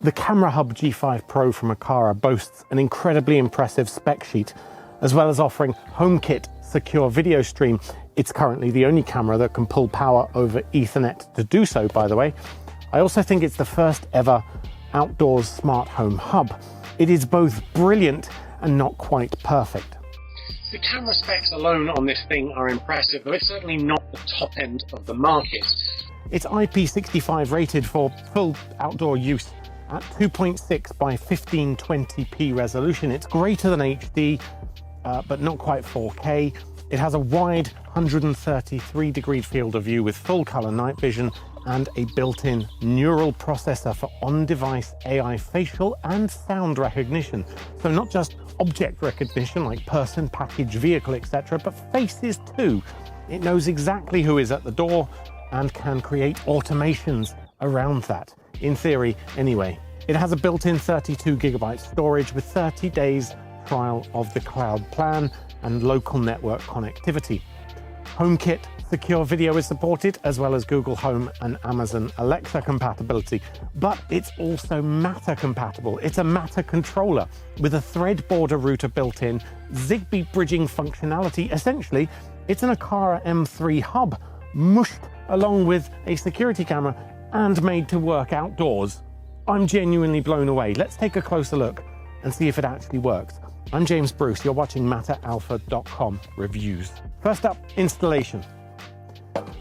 The Camera Hub G5 Pro from Aqara boasts an incredibly impressive spec sheet, as well as offering HomeKit secure video stream. It's currently the only camera that can pull power over Ethernet to do so, by the way. I also think it's the first ever outdoors smart home hub. It is both brilliant and not quite perfect. The camera specs alone on this thing are impressive, but it's certainly not the top end of the market. It's IP65 rated for full outdoor use at 2.6 by 1520p resolution. It's greater than HD, but not quite 4K. It has a wide 133-degree field of view with full color night vision and a built-in neural processor for on-device AI facial and sound recognition. So not just object recognition like person, package, vehicle, etc., but faces too. It knows exactly who is at the door and can create automations around that, in theory anyway. It has a built-in 32GB storage with 30 days trial of the cloud plan and local network connectivity. HomeKit secure video is supported, as well as Google Home and Amazon Alexa compatibility, but it's also Matter compatible. It's a Matter controller with a thread border router built in, Zigbee bridging functionality. Essentially, it's an Aqara M3 hub mushed along with a security camera and made to work outdoors. I'm genuinely blown away. Let's take a closer look and see if it actually works. I'm James Bruce, you're watching MatterAlpha.com reviews. First up, installation.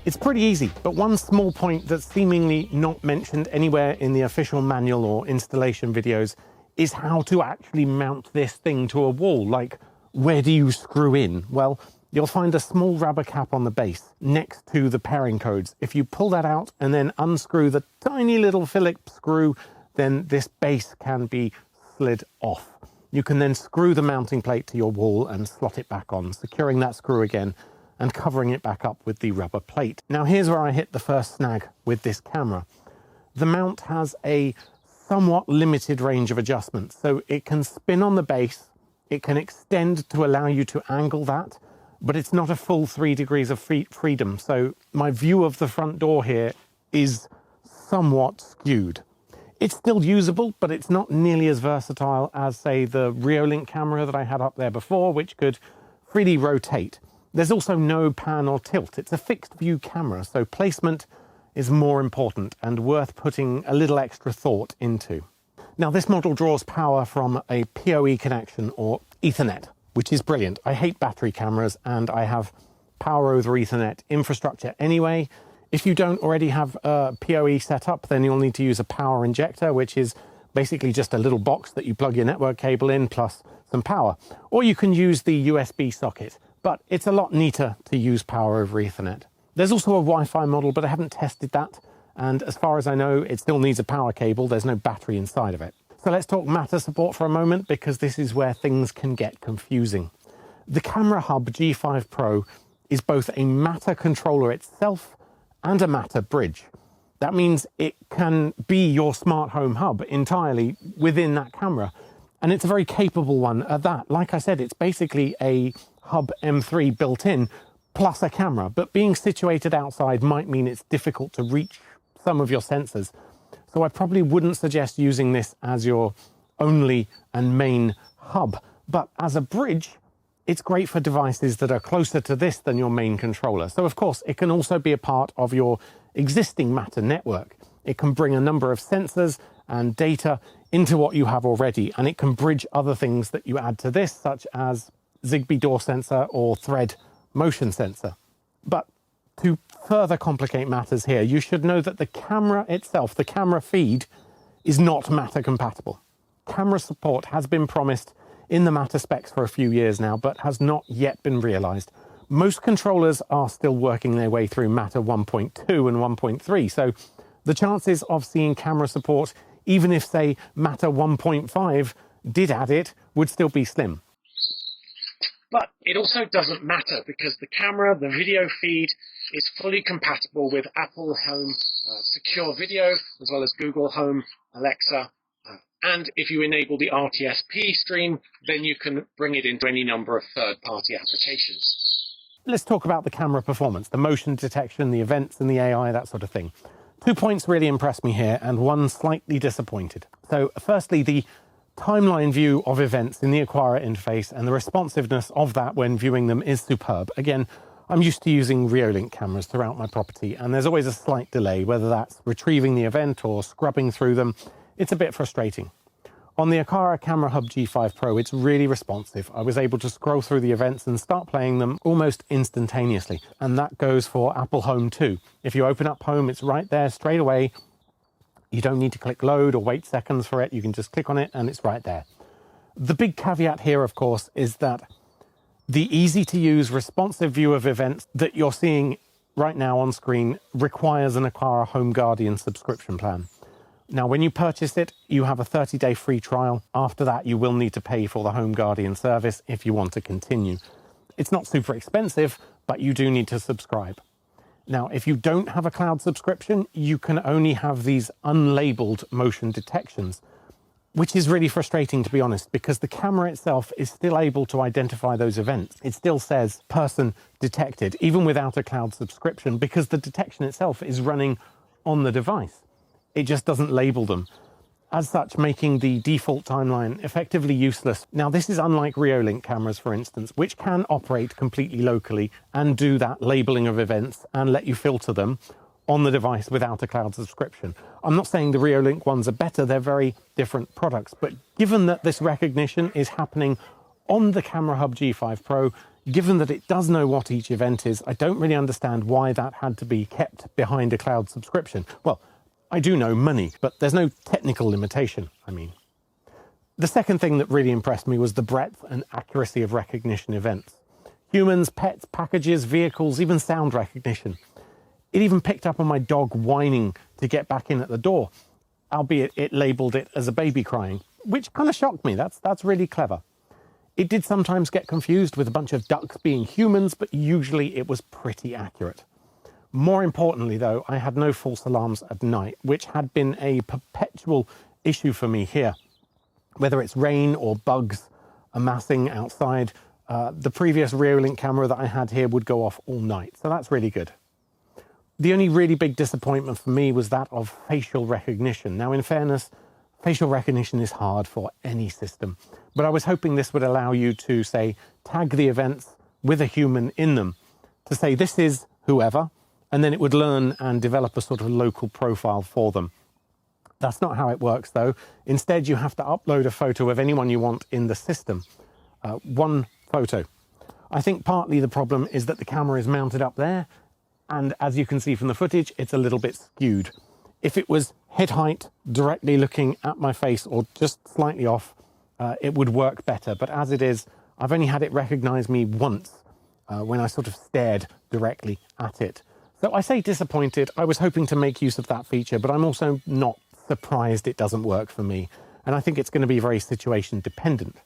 It's pretty easy, but one small point that's seemingly not mentioned anywhere in the official manual or installation videos is how to actually mount this thing to a wall. Like, where do you screw in? Well, you'll find a small rubber cap on the base next to the pairing codes. If you pull that out and then unscrew the tiny little Phillips screw, then this base can be slid off. You can then screw the mounting plate to your wall and slot it back on, securing that screw again and covering it back up with the rubber plate. Now here's where I hit the first snag with this camera. The mount has a somewhat limited range of adjustments, so it can spin on the base, it can extend to allow you to angle that, but it's not a full 3 degrees of freedom. So my view of the front door here is somewhat skewed. It's still usable, but it's not nearly as versatile as, say, the Reolink camera that I had up there before, which could freely rotate. There's also no pan or tilt. It's a fixed view camera, so placement is more important and worth putting a little extra thought into. Now, this model draws power from a PoE connection or Ethernet, which is brilliant. I hate battery cameras and I have power over Ethernet infrastructure anyway. If you don't already have a PoE set up, then you'll need to use a power injector, which is basically just a little box that you plug your network cable in plus some power. Or you can use the USB socket, but it's a lot neater to use power over Ethernet. There's also a Wi-Fi model, but I haven't tested that. And as far as I know, it still needs a power cable. There's no battery inside of it. So let's talk Matter support for a moment, because this is where things can get confusing. The Camera Hub G5 Pro is both a Matter controller itself and a Matter bridge. That means it can be your smart home hub entirely within that camera. And it's a very capable one at that. Like I said, it's basically a Hub M3 built in plus a camera, but being situated outside might mean it's difficult to reach some of your sensors. So I probably wouldn't suggest using this as your only and main hub, but as a bridge, it's great for devices that are closer to this than your main controller. So of course, it can also be a part of your existing Matter network. It can bring a number of sensors and data into what you have already, and it can bridge other things that you add to this, such as Zigbee door sensor or Thread motion sensor. But to further complicate matters here, you should know that the camera itself, the camera feed, is not Matter compatible. Camera support has been promised in the Matter specs for a few years now, but has not yet been realized. Most controllers are still working their way through Matter 1.2 and 1.3, so the chances of seeing camera support, even if, say, Matter 1.5 did add it, would still be slim. But it also doesn't matter, because the camera, the video feed, is fully compatible with Apple Home secure video, as well as Google Home, Alexa, and if you enable the RTSP stream, then you can bring it into any number of third-party applications. Let's talk about the camera performance, the motion detection, the events and the AI, that sort of thing. 2 points really impressed me here and one slightly disappointed. So firstly, the timeline view of events in the Aqara interface and the responsiveness of that when viewing them is superb. Again, I'm used to using Reolink cameras throughout my property, and there's always a slight delay, whether that's retrieving the event or scrubbing through them. It's a bit frustrating. On the Aqara Camera Hub G5 Pro, it's really responsive. I was able to scroll through the events and start playing them almost instantaneously. And that goes for Apple Home too. If you open up Home, it's right there straight away. You don't need to click load or wait seconds for it. You can just click on it and it's right there. The big caveat here, of course, is that the easy to use responsive view of events that you're seeing right now on screen requires an Aqara Home Guardian subscription plan. Now, when you purchase it, you have a 30-day free trial. After that, you will need to pay for the Home Guardian service if you want to continue. It's not super expensive, but you do need to subscribe. Now, if you don't have a cloud subscription, you can only have these unlabeled motion detections, which is really frustrating, to be honest, because the camera itself is still able to identify those events. It still says person detected, even without a cloud subscription, because the detection itself is running on the device. It just doesn't label them. As such, making the default timeline effectively useless. Now, this is unlike Reolink cameras, for instance, which can operate completely locally and do that labeling of events and let you filter them on the device without a cloud subscription. I'm not saying the Reolink ones are better, they're very different products, but given that this recognition is happening on the Camera Hub G5 Pro, given that it does know what each event is, I don't really understand why that had to be kept behind a cloud subscription. Well, I do know money, but there's no technical limitation, I mean. The second thing that really impressed me was the breadth and accuracy of recognition events. Humans, pets, packages, vehicles, even sound recognition. It even picked up on my dog whining to get back in at the door, albeit it labelled it as a baby crying, which kind of shocked me. That's really clever. It did sometimes get confused with a bunch of ducks being humans, but usually it was pretty accurate. More importantly, though, I had no false alarms at night, which had been a perpetual issue for me here. Whether it's rain or bugs amassing outside, the previous Reolink camera that I had here would go off all night, so that's really good. The only really big disappointment for me was that of facial recognition. Now, in fairness, facial recognition is hard for any system, but I was hoping this would allow you to, say, tag the events with a human in them, to say this is whoever, and then it would learn and develop a sort of local profile for them. That's not how it works, though. Instead, you have to upload a photo of anyone you want in the system. One photo. I think partly the problem is that the camera is mounted up there, and as you can see from the footage, it's a little bit skewed. If it was head height, directly looking at my face, or just slightly off, it would work better. But as it is, I've only had it recognize me once when I sort of stared directly at it. So I say disappointed. I was hoping to make use of that feature, but I'm also not surprised it doesn't work for me. And I think it's going to be very situation dependent.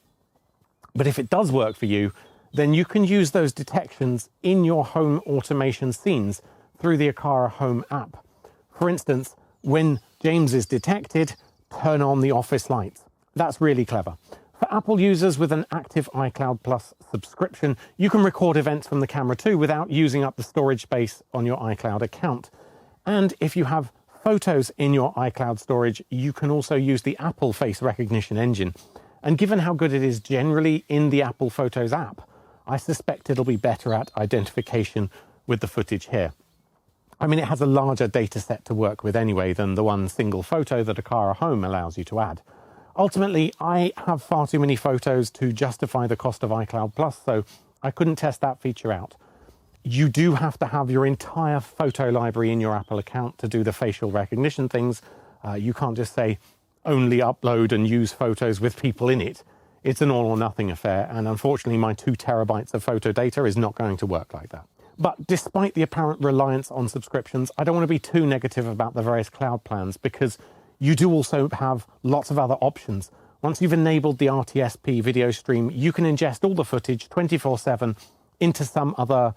But if it does work for you, then you can use those detections in your home automation scenes through the Aqara Home app. For instance, when James is detected, turn on the office lights. That's really clever. For Apple users with an active iCloud Plus subscription, you can record events from the camera too without using up the storage space on your iCloud account. And if you have photos in your iCloud storage, you can also use the Apple face recognition engine. And given how good it is generally in the Apple Photos app, I suspect it'll be better at identification with the footage here. I mean, it has a larger data set to work with anyway than the one single photo that Aqara Home allows you to add. Ultimately, I have far too many photos to justify the cost of iCloud Plus, so I couldn't test that feature out. You do have to have your entire photo library in your Apple account to do the facial recognition things. You can't just say only upload and use photos with people in it. It's an all or nothing affair, and unfortunately my 2 terabytes of photo data is not going to work like that. But despite the apparent reliance on subscriptions, I don't want to be too negative about the various cloud plans, because you do also have lots of other options. Once you've enabled the RTSP video stream, you can ingest all the footage 24/7 into some other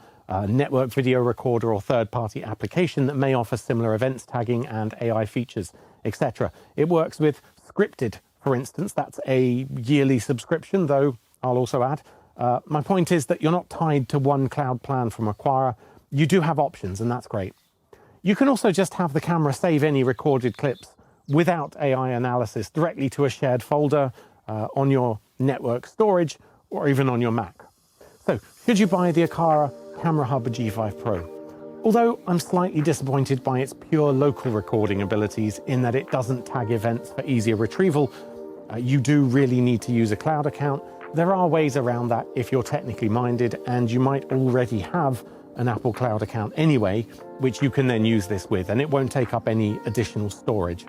network video recorder or third-party application that may offer similar events tagging and AI features, etc. It works with Scripted, for instance. That's a yearly subscription, though I'll also add. My point is that you're not tied to one cloud plan from Aqara. You do have options, and that's great. You can also just have the camera save any recorded clips without AI analysis directly to a shared folder on your network storage or even on your Mac. So, should you buy the Aqara Camera Hub G5 Pro? Although I'm slightly disappointed by its pure local recording abilities in that it doesn't tag events for easier retrieval, you do really need to use a cloud account. There are ways around that if you're technically minded, and you might already have an Apple Cloud account anyway, which you can then use this with, and it won't take up any additional storage.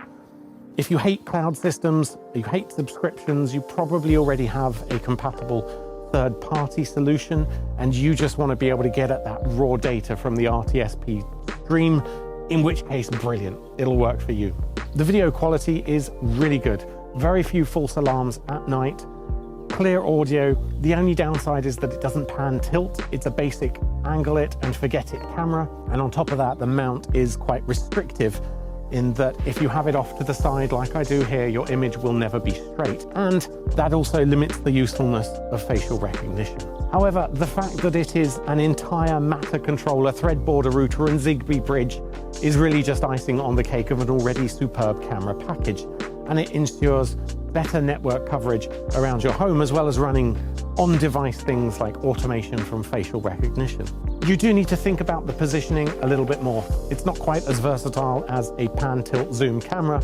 If you hate cloud systems, you hate subscriptions, you probably already have a compatible third-party solution, and you just want to be able to get at that raw data from the RTSP stream, in which case, brilliant, it'll work for you. The video quality is really good. Very few false alarms at night. Clear audio. The only downside is that it doesn't pan tilt. It's a basic angle it and forget it camera. And on top of that, the mount is quite restrictive in that if you have it off to the side like I do here, your image will never be straight. And that also limits the usefulness of facial recognition. However, the fact that it is an entire Matter controller, thread border router and Zigbee bridge is really just icing on the cake of an already superb camera package. And it ensures better network coverage around your home, as well as running on-device things like automation from facial recognition. You do need to think about the positioning a little bit more. It's not quite as versatile as a pan, tilt, zoom camera,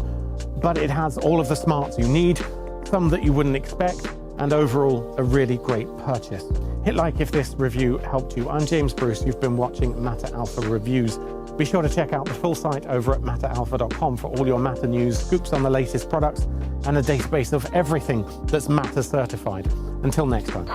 but it has all of the smarts you need, some that you wouldn't expect, and overall a really great purchase. Hit like if this review helped you. I'm James Bruce. You've been watching Matter Alpha Reviews. Be sure to check out the full site over at matteralpha.com for all your Matter news, scoops on the latest products, and a database of everything that's Matter certified. Until next time.